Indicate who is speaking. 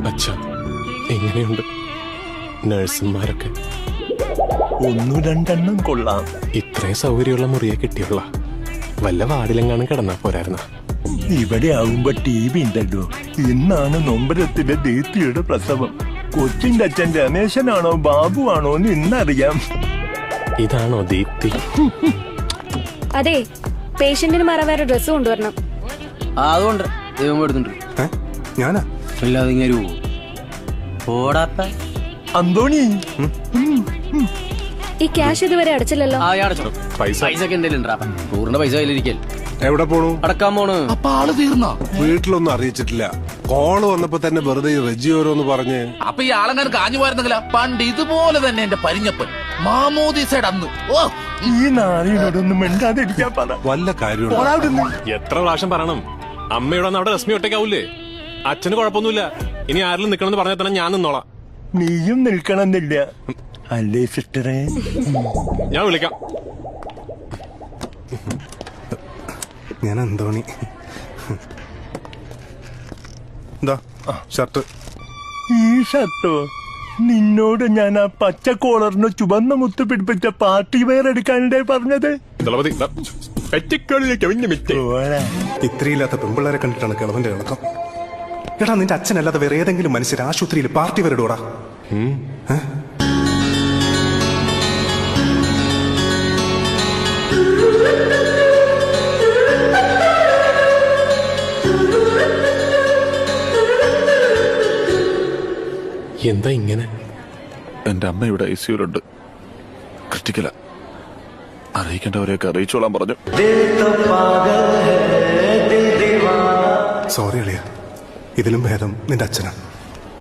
Speaker 1: അച്ഛാ, എങ്ങനെയുണ്ട് നഴ്സുമാരൊക്കെ?
Speaker 2: ഒന്നു രണ്ടെണ്ണം കൊള്ളാം.
Speaker 1: ഇത്രയും സൗകര്യമുള്ള മുറിയെ കിട്ടിയുള്ള വല്ല വാർഡിലെങ്ങാനും കിടന്നാ പോരായിരുന്ന?
Speaker 2: ഇവിടെ ആവുമ്പോ TV ഉണ്ടല്ലോ. ഇന്നാണ് നൊമ്പരത്തിലെ ദീപ്തിയുടെ പ്രസവം. കൊച്ചിന്റെ അച്ഛൻ രമേശനാണോ ബാബു ആണോ എന്ന് ഇന്നറിയാം.
Speaker 1: ഇതാണോ ദീപ്തി?
Speaker 3: അതെ, പേഷ്യന്റിന് മാറാൻ വേറെ ഡ്രസ് കൊണ്ടുവരണം.
Speaker 4: അതുകൊണ്ട് ദൈവം എടുത്തിട്ടുണ്ട്.
Speaker 1: ഞാനാ?
Speaker 4: അല്ലാതെ ഇങ്ങനെ ഓടാപ്പ
Speaker 2: അന്തോണി,
Speaker 3: ഈ ക്യാഷ് ഇതുവരെ അടച്ചില്ലല്ലോ.
Speaker 4: പൈസ ഒക്കെ ഉണ്ടല്ലോ. 100 പൈസ കയ്യിലിരിക്കൽ.
Speaker 5: എവിടെ പോണു?
Speaker 4: അടക്കാൻ പോണ്.
Speaker 6: അപ്പൊ ആള് തീർന്നോ?
Speaker 5: വീട്ടിലൊന്നും അറിയിച്ചിട്ടില്ല. കോള് വന്നപ്പോ തന്നെ വെറുതെ റെജി ഓരോന്ന് പറഞ്ഞ്.
Speaker 6: അപ്പൊ ഈ ആളെങ്ങനെ കാഞ്ഞു പോയിരുന്നെങ്കിലാ? പണ്ട് ഇതുപോലെ തന്നെ എന്റെ പരിഞ്ഞപ്പൻ മാമോദീസയുടെ അന്ന്. ഓ,
Speaker 2: ഈ നാളിനോടൊന്നും മിണ്ടാതിരിക്കാൻ പറ.
Speaker 5: വല്ല കാര്യമുണ്ടോ?
Speaker 1: എത്ര പ്രാവശ്യം പറയണം? അമ്മയുടെ അവിടെ രശ്മി ഒറ്റയ്ക്കാവൂലേ? അച്ഛന് കുഴപ്പമൊന്നുമില്ല. ഇനി ആരെങ്കിലും നിക്കണമെന്ന് പറഞ്ഞാൽ തന്നെ ഞാൻ നിന്നോളാം.
Speaker 2: നീയും നിൽക്കണമെന്നില്ല അല്ലേ സിസ്റ്ററെ?
Speaker 1: ഞാൻ വിളിക്കാം.
Speaker 5: ഞാൻ എന്തോണി. എന്താ ഷർട്ട്?
Speaker 2: ഈ ഷർട്ടോ? നിന്നോട് ഞാൻ ആ പച്ച കോളറിന് ചുവന്ന മുത്ത് പിടിപ്പിച്ച പാർട്ടി വെയർ എടുക്കാനിടെ പറഞ്ഞത്.
Speaker 5: ഇത്രയില്ലാത്ത പെമ്പിള്ളേരെ കണ്ടിട്ടാണ് കിളവന്റെ ഇളക്കം. എടാ, നിന്റെ അച്ഛനല്ലാതെ വേറെ ഏതെങ്കിലും മനുഷ്യർ ആശുപത്രിയിൽ പാർട്ടി വരടോടാ?
Speaker 1: എന്താ ഇങ്ങനെ?
Speaker 6: എന്റെ അമ്മ ഇവിടെ ICUലുണ്ട്. ക്രിട്ടിക്കലാ. അറിയിക്കേണ്ടവരെയൊക്കെ അറിയിച്ചോളാൻ പറഞ്ഞു.
Speaker 5: സോറി അളിയ, ഇതിലും ഭേദം നിന്റെ അച്ഛനാണ്.